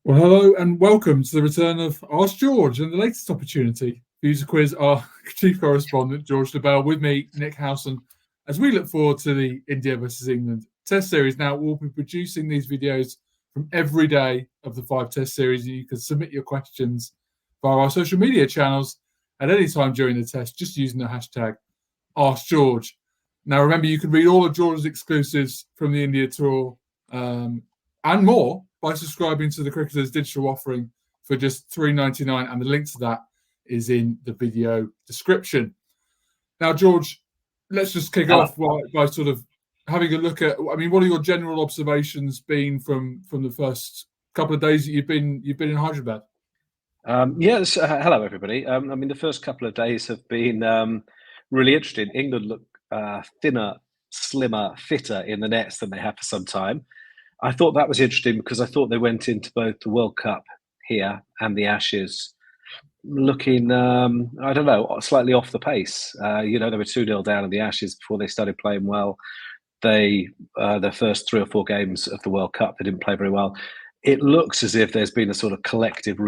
Well, hello and welcome to the return of Ask George and the latest opportunity for you to quiz our chief correspondent, George Dobell, with me, Nick Howson, as we look forward to the India versus England Test Series. Now, we'll be producing these videos from every day of the 5 Test Series, and you can submit your questions via our social media channels at any time during the test, just using the hashtag Ask George. Now, remember, you can read all of George's exclusives from the India tour and more by subscribing to the Cricketers digital offering for just $3.99, and the link to that is in the video description. Now, George, let's just kick off by sort of having a look at. I mean, what are your general observations been from the first couple of days that you've been in Hyderabad? Yes, hello everybody. I mean, the first couple of days have been really interesting. England look thinner, slimmer, fitter in the nets than they have for some time. I thought that was interesting because I thought they went into both the World Cup here and the Ashes looking, I don't know, slightly off the pace. They were 2-0 down in the Ashes before they started playing well. Their first 3 or 4 games of the World Cup, they didn't play very well. It looks as if there's been a sort of collective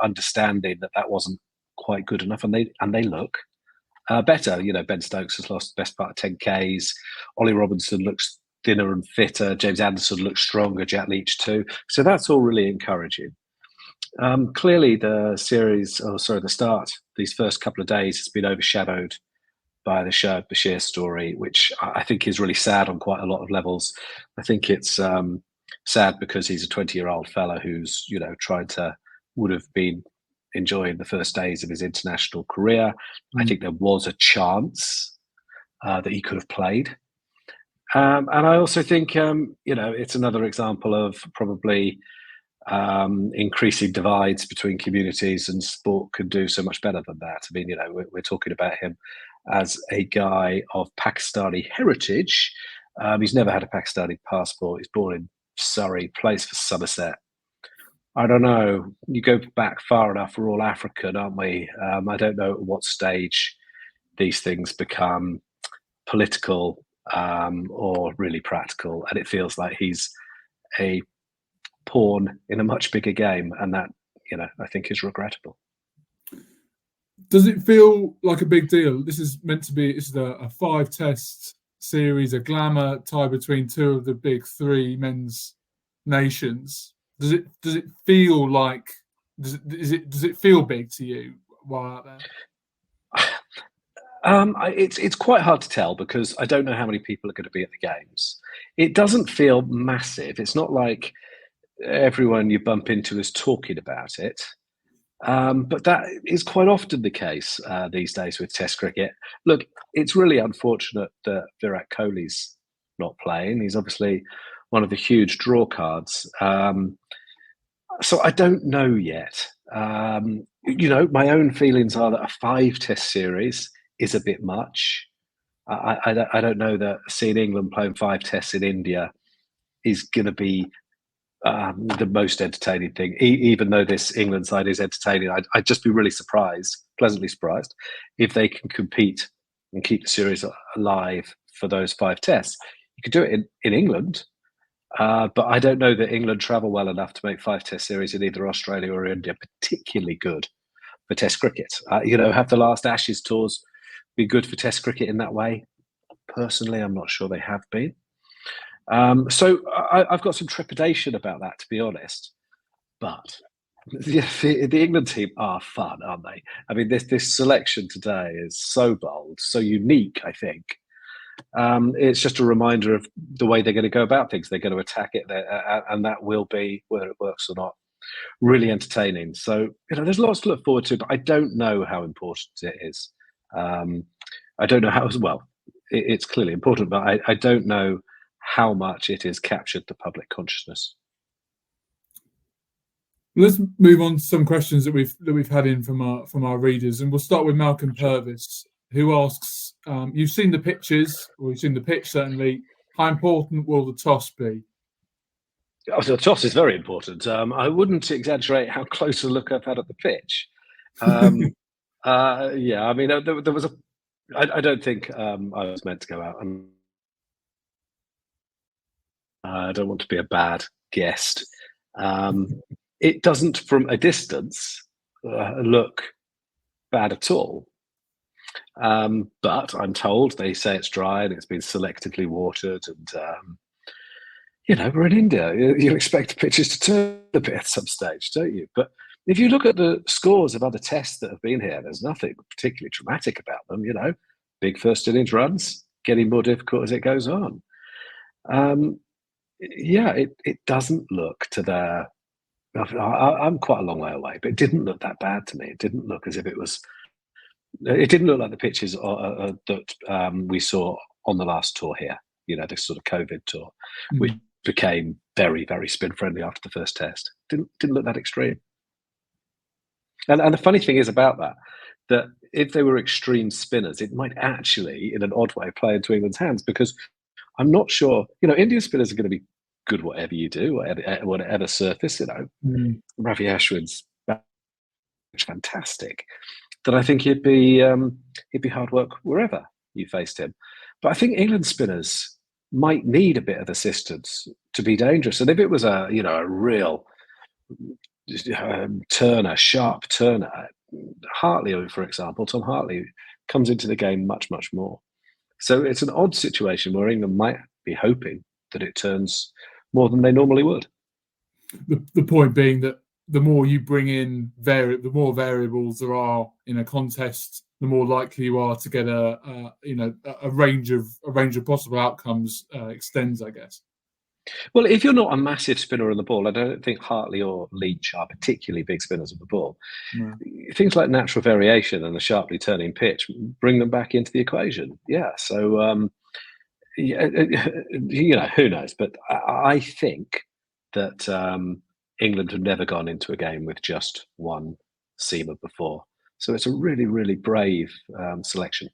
understanding that wasn't quite good enough, and they look better. Ben Stokes has lost the best part of 10 Ks. Ollie Robinson looks thinner and fitter. James Anderson looks stronger. Jack Leach too. So that's all really encouraging. Clearly, the start, these first couple of days has been overshadowed by the Shoaib Bashir story, which I think is really sad on quite a lot of levels. I think it's sad because he's a 20-year-old fella who's, would have been enjoying the first days of his international career. I think there was a chance that he could have played. And I also think, it's another example of probably increasing divides between communities, and sport could do so much better than that. I mean, we're talking about him as a guy of Pakistani heritage. He's never had a Pakistani passport. He's born in Surrey, plays for Somerset. I don't know. You go back far enough, we're all African, aren't we? I don't know at what stage these things become political or really practical, and it feels like he's a pawn in a much bigger game, and that, I think is regrettable. Does it feel like a big deal? This is meant to be a 5-test series, a glamour tie between 2 of the big 3 men's nations. Does it feel like does it feel big to you while out there? It's quite hard to tell because I don't know how many people are going to be at the games. It doesn't feel massive. It's not like everyone you bump into is talking about it. But that is quite often the case these days with Test cricket. Look, it's really unfortunate that Virat Kohli's not playing. He's obviously one of the huge draw cards. So I don't know yet. My own feelings are that a 5-test series is a bit much. I don't know that seeing England playing 5 tests in India is going to be the most entertaining thing. Even though this England side is entertaining, I'd just be really pleasantly surprised, if they can compete and keep the series alive for those 5 tests. You could do it in England, but I don't know that England travel well enough to make 5-test series in either Australia or India particularly good for Test cricket. Have the last Ashes tours be good for Test cricket in that way? Personally, I'm not sure they have been. So I've got some trepidation about that, to be honest. But the England team are fun, aren't they? I mean, this selection today is so bold, so unique, I think. It's just a reminder of the way they're going to go about things. They're going to attack it, and that will be, whether it works or not, really entertaining. So, there's lots to look forward to, but I don't know how important it is. I don't know how, well, it's clearly important, but I don't know how much it has captured the public consciousness. Let's move on to some questions that we've had in from our readers, and we'll start with Malcolm Purvis, who asks, "You've seen the pitches, or you've seen the pitch certainly. How important will the toss be?" Oh, so the toss is very important. I wouldn't exaggerate how close a look I've had at the pitch. Yeah, I mean, there was I don't think I was meant to go out. I don't want to be a bad guest. It doesn't, from a distance, look bad at all. But I'm told they say it's dry and it's been selectively watered, and we're in India. You expect pitches to turn a bit at some stage, don't you? But if you look at the scores of other tests that have been here, there's nothing particularly dramatic about them. Big first innings runs, getting more difficult as it goes on. It doesn't look to the. I'm quite a long way away, but it didn't look that bad to me. It didn't look as if it was. It didn't look like the pitches that we saw on the last tour here. This sort of COVID tour, which became very, very spin friendly after the first test. Didn't look that extreme. And the funny thing is about that if they were extreme spinners, it might actually, in an odd way, play into England's hands, because I'm not sure. Indian spinners are going to be good whatever you do, whatever surface. Ravi Ashwin's fantastic. That I think he'd be hard work wherever you faced him. But I think England spinners might need a bit of assistance to be dangerous. And if it was a real sharp turner, Hartley, for example, Tom Hartley comes into the game much, much more. So it's an odd situation where England might be hoping that it turns more than they normally would. The point being that the more you bring in the more variables there are in a contest, the more likely you are to get a range of possible outcomes extends, I guess. Well, if you're not a massive spinner on the ball, I don't think Hartley or Leach are particularly big spinners of the ball. No. Things like natural variation and a sharply turning pitch bring them back into the equation. Yeah, so who knows? But I think that England have never gone into a game with just one seamer before. So it's a really, really brave selection.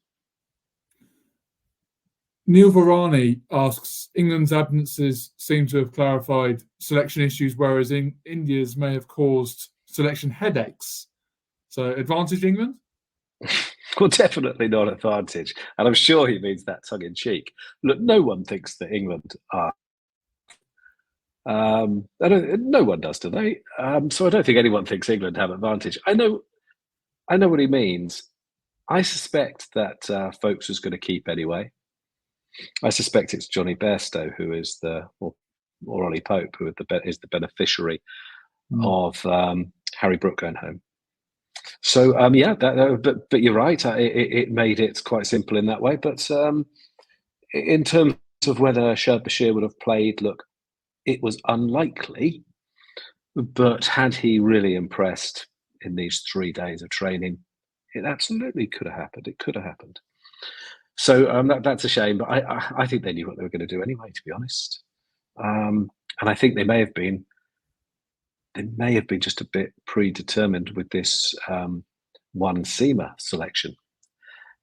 Neil Varani asks, England's absences seem to have clarified selection issues, whereas India's may have caused selection headaches. So advantage England? Well, definitely not advantage. And I'm sure he means that tongue in cheek. Look, no one thinks that England are. No one does, do they? So I don't think anyone thinks England have advantage. I know what he means. I suspect that Folkes is going to keep anyway. I suspect it's Johnny Bairstow who is or Ollie Pope who is the beneficiary of Harry Brook going home. So but you're right. It made it quite simple in that way. But in terms of whether Shoaib Bashir would have played, look, it was unlikely. But had he really impressed in these 3 days of training, it absolutely could have happened. It could have happened. So that's a shame, but I think they knew what they were going to do anyway, to be honest. And I think they may have been just a bit predetermined with this one seamer selection.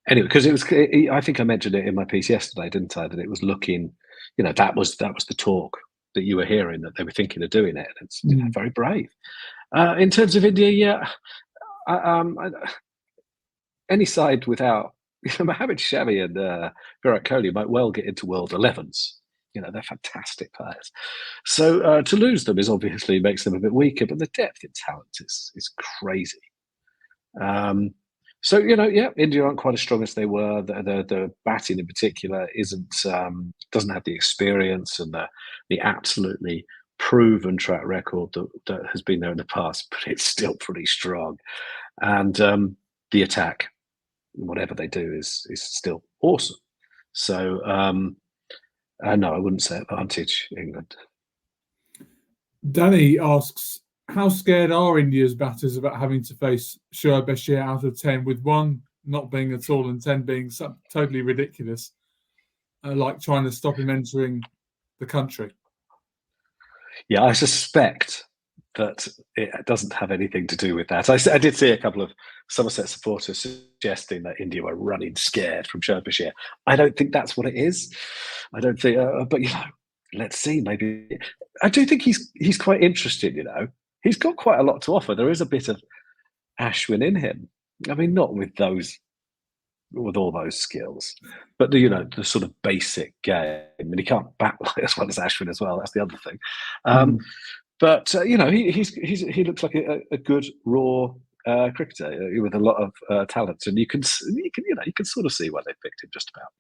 Anyway, because I think I mentioned it in my piece yesterday, didn't I? That it was looking, that was the talk that you were hearing, that they were thinking of doing it. And it's very brave. In terms of India, any side without Mohammad Shami and Virat Kohli might well get into World 11s. They're fantastic players. So to lose them obviously makes them a bit weaker, but the depth in talent is crazy. So India aren't quite as strong as they were. The batting in particular doesn't have the experience and the absolutely proven track record that has been there in the past, but it's still pretty strong. And the attack, whatever they do, is still awesome. So no, I wouldn't say advantage England. Danny asks, how scared are India's batters about having to face Shoaib Bashir out of 10, with 1 not being at all and 10 being totally ridiculous, like trying to stop him entering the country? Yeah, I suspect that it doesn't have anything to do with that. I did see a couple of Somerset supporters suggesting that India were running scared from Shoaib Bashir. I don't think that's what it is. I don't think, but let's see. Maybe I do think he's quite interested. He's got quite a lot to offer. There is a bit of Ashwin in him. I mean, not with all those skills, but the sort of basic game. And he can't bat as well as Ashwin as well. That's the other thing. But he looks like a good raw cricketer with a lot of talent, and you can sort of see why they picked him just about.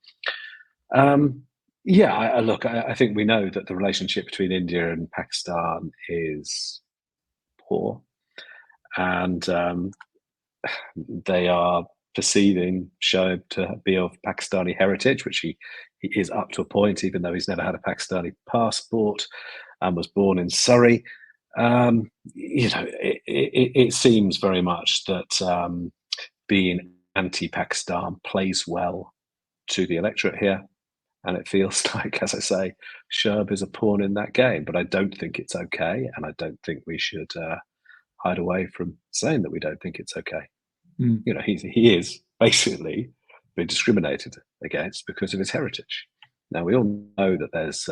I think we know that the relationship between India and Pakistan is poor, and they are perceiving Shoaib to be of Pakistani heritage, which he is up to a point, even though he's never had a Pakistani passport and was born in Surrey. It seems very much that being anti-Pakistan plays well to the electorate here. And it feels like, as I say, Shoaib is a pawn in that game. But I don't think it's okay. And I don't think we should hide away from saying that we don't think it's okay. He is basically being discriminated against because of his heritage. Now, we all know that there's,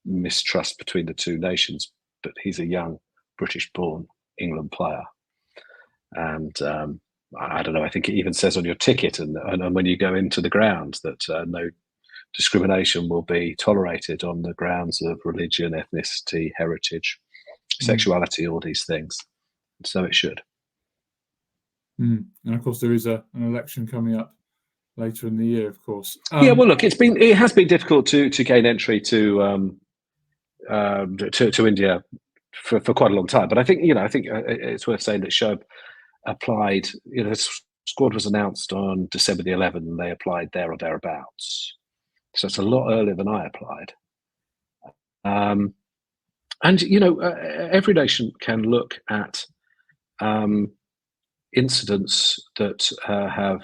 mistrust between the two nations, but he's a young British-born England player. And I don't know, I think it even says on your ticket and when you go into the ground that no discrimination will be tolerated on the grounds of religion, ethnicity, heritage, sexuality, all these things. So it should. And of course, there is an election coming up later in the year, of course. Look, it has been difficult to gain entry to India for quite a long time. But I think it's worth saying that Shoaib applied. The squad was announced on December the 11th, and they applied there or thereabouts. So it's a lot earlier than I applied. Every nation can look at incidents that have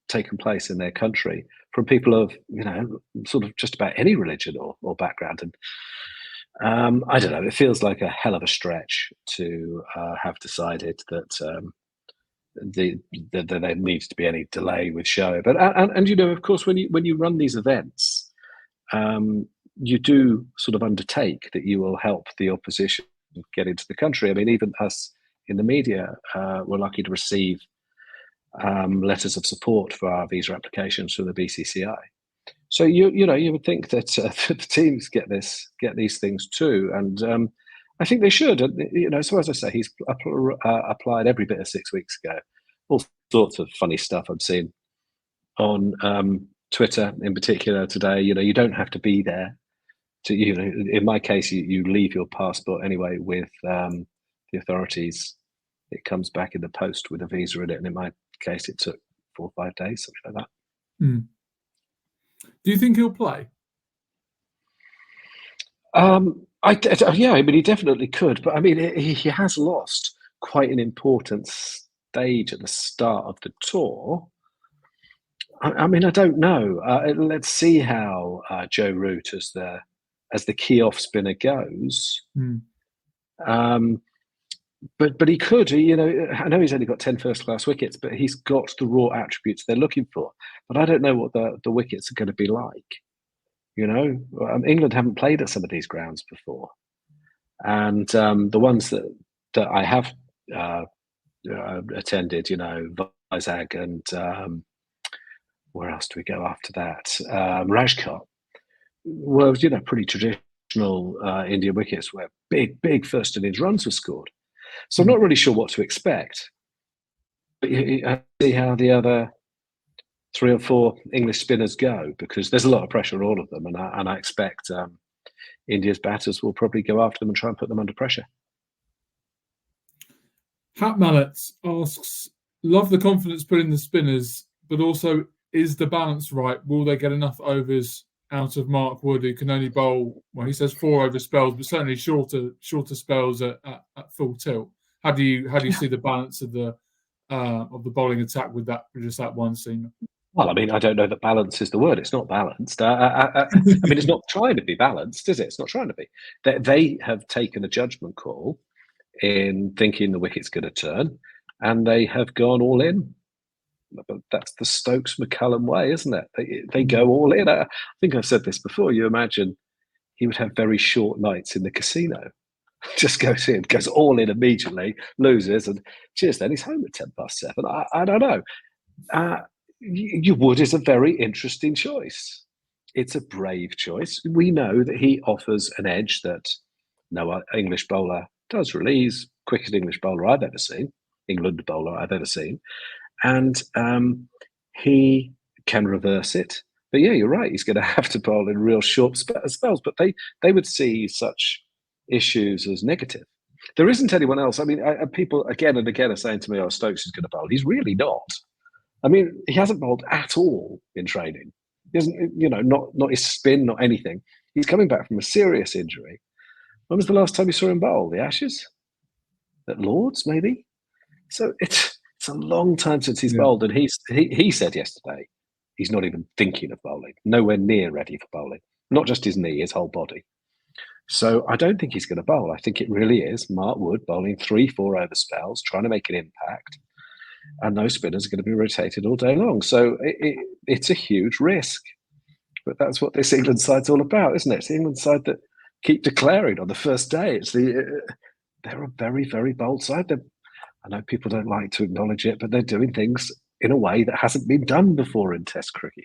taken place in their country from people of sort of just about any religion or background, and I don't know, it feels like a hell of a stretch to have decided that there needs to be any delay with Shoaib. But of course, when you run these events, you do sort of undertake that you will help the opposition get into the country. I mean, even us in the media were lucky to receive letters of support for our visa applications from the BCCI. So you would think that the teams get these things too, and I think they should. So as I say, he's applied every bit of 6 weeks ago. All sorts of funny stuff I've seen on Twitter in particular today. You don't have to be there to. In my case, you leave your passport anyway with the authorities. It comes back in the post with a visa in it, and in my case, it took 4 or 5 days, something like that. Do you think he'll play? He definitely could, but I mean, he has lost quite an important stage at the start of the tour. I mean, I don't know. Let's see how Joe Root as the key-off spinner goes. But he could. I know he's only got 10 first-class wickets, but he's got the raw attributes they're looking for. But I don't know what the wickets are going to be like. England haven't played at some of these grounds before, and the ones that I have attended, Vizag and where else do we go after that? Rajkot were pretty traditional Indian wickets where big first innings runs were scored. So I'm not really sure what to expect. But I see how the other 3 or 4 English spinners go, because there's a lot of pressure on all of them, and I expect India's batters will probably go after them and try and put them under pressure. Hat Mallet asks, love the confidence put in the spinners, but also, is the balance right? Will they get enough overs out of Mark Wood, who can only bowl, well, he says 4 over spells, but certainly shorter spells at full tilt? How do you see the balance of the bowling attack with just that one seamer? Well, I mean, I don't know that balance is the word. It's not balanced. I mean, it's not trying to be balanced, is it? It's not trying to be. They have taken a judgment call in thinking the wicket's going to turn, and they have gone all in. But that's the Stokes-McCullum way, isn't it? They go all in. I think I've said this before. You imagine he would have very short nights in the casino. Just goes in, goes all in immediately, loses, and cheers, then he's home at 7:10. I don't know. Wood is a very interesting choice. It's a brave choice. We know that he offers an edge that no English bowler does release. Quickest English bowler I've ever seen, England bowler I've ever seen. And he can reverse it. But yeah, you're right. He's going to have to bowl in real short spells. But they would see such issues as negative. There isn't anyone else. I mean, people again and again are saying to me, "Oh, Stokes is going to bowl." He's really not. I mean, he hasn't bowled at all in training. He hasn't, not his spin, not anything. He's coming back from a serious injury. When was the last time you saw him bowl? The Ashes? At Lords, maybe? So it's a long time since he's bowled, and he said yesterday he's not even thinking of bowling, nowhere near ready for bowling. Not just his knee, his whole body. So I don't think he's going to bowl. I think it really is Mark Wood bowling 3-4 over spells, trying to make an impact, and those spinners are going to be rotated all day long. So it's a huge risk, but that's what this England side's all about, isn't it? It's the England side that keep declaring on the first day. They're a very, very bold side. I know people don't like to acknowledge it, but they're doing things in a way that hasn't been done before in Test cricket.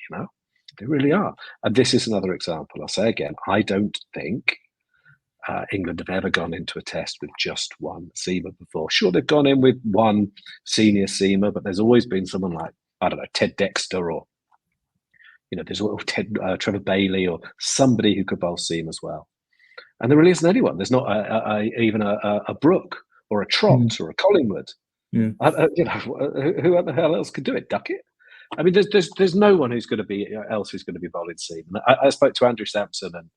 They really are. And this is another example. I'll say again, I don't think England have ever gone into a Test with just one seamer before. Sure, they've gone in with one senior seamer, but there's always been someone like, I don't know, Ted Dexter, or there's Trevor Bailey, or somebody who could bowl seam as well. And there really isn't anyone. There's not even a Brook or a Trott or a Collingwood. Yeah. Who the hell else could do it? Duckett? I mean, there's no one who's going to be bowling seam. I spoke to Andrew Sampson and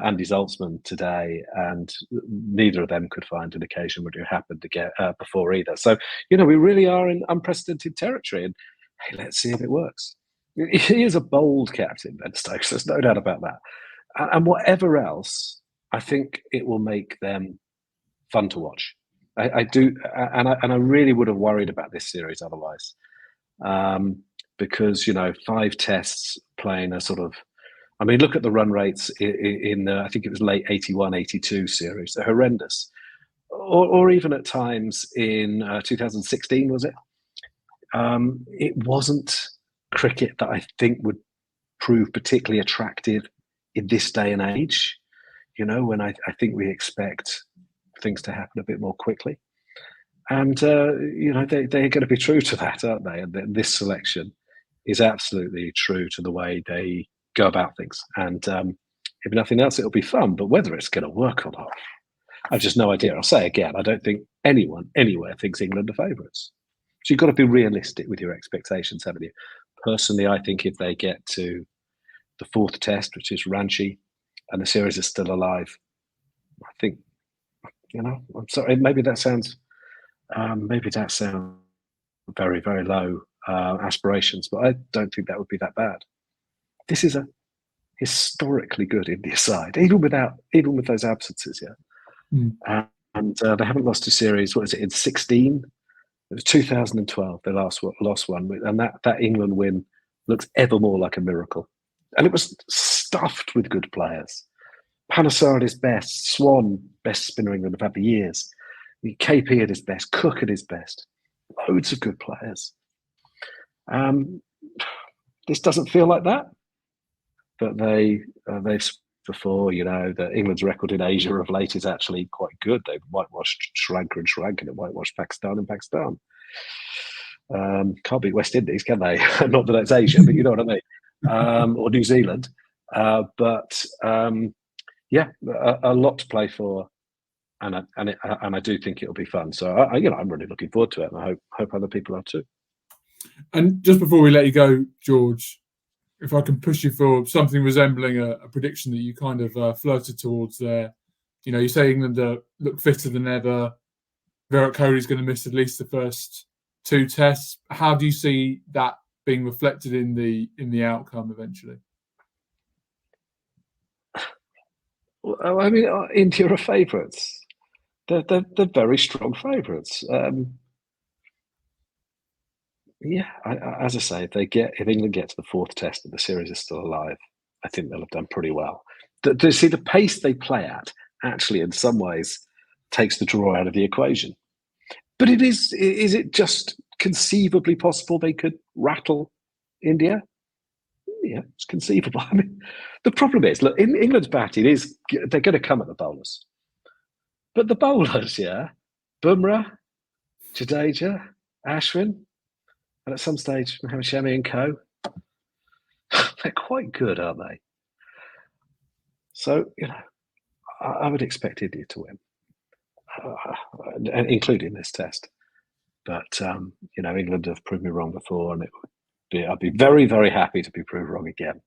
Andy Zaltzman today, and neither of them could find an occasion where it happened to get before either. So we really are in unprecedented territory, and hey, let's see if it works. He is a bold captain, Ben Stokes. There's no doubt about that. And whatever else, I think it will make them fun to watch. I do, and I really would have worried about this series otherwise, because 5 tests playing a sort of, I mean, look at the run rates in I think it was late 81, 82 series. They're horrendous, or even at times in 2016, was it? It wasn't cricket that I think would prove particularly attractive in this day and age. When I think we expect things to happen a bit more quickly. And, they're going to be true to that, aren't they? And this selection is absolutely true to the way they go about things. And if nothing else, it'll be fun. But whether it's going to work or not, I've just no idea. I'll say again, I don't think anyone anywhere thinks England are favourites. So you've got to be realistic with your expectations, haven't you? Personally, I think if they get to the 4th test, which is Ranchi, and the series is still alive, I think, I'm sorry, maybe that sounds very, very low aspirations, but I don't think that would be that bad. This is a historically good India side, even with those absences, yeah. And they haven't lost a series. What is it, in 16? It was 2012. They lost one, and that England win looks ever more like a miracle. And it was stuffed with good players. Panesar at his best, Swan, best spinner England have had for years. KP at his best, Cook at his best. Loads of good players. This doesn't feel like that, but they've before, that England's record in Asia of late is actually quite good. They've whitewashed Sri Lanka and whitewashed Pakistan and Pakistan. Can't beat West Indies, can they? Not that it's Asia, but you know what I mean. Or New Zealand. But a lot to play for, and I do think it'll be fun. So I'm really looking forward to it, and I hope other people are too. And just before we let you go, George, if I can push you for something resembling a prediction that you kind of flirted towards there. You say England look fitter than ever. Virat Kohli's going to miss at least the first 2 tests. How do you see that being reflected in the outcome eventually? Well, I mean, India are favourites. They're very strong favourites. As I say, if England get to the 4th test and the series is still alive, I think they'll have done pretty well. To see the pace they play at actually, in some ways, takes the draw out of the equation. But is it just conceivably possible they could rattle India? Yeah, it's conceivable. I mean, the problem is, look, in England's batting they're going to come at the bowlers. But the bowlers, yeah, Bumrah, Jadeja, Ashwin, and at some stage Mohammad Shami and co. They're quite good, aren't they? So, I would expect India to win, including this test. But England have proved me wrong before, and I'd be very, very happy to be proved wrong again.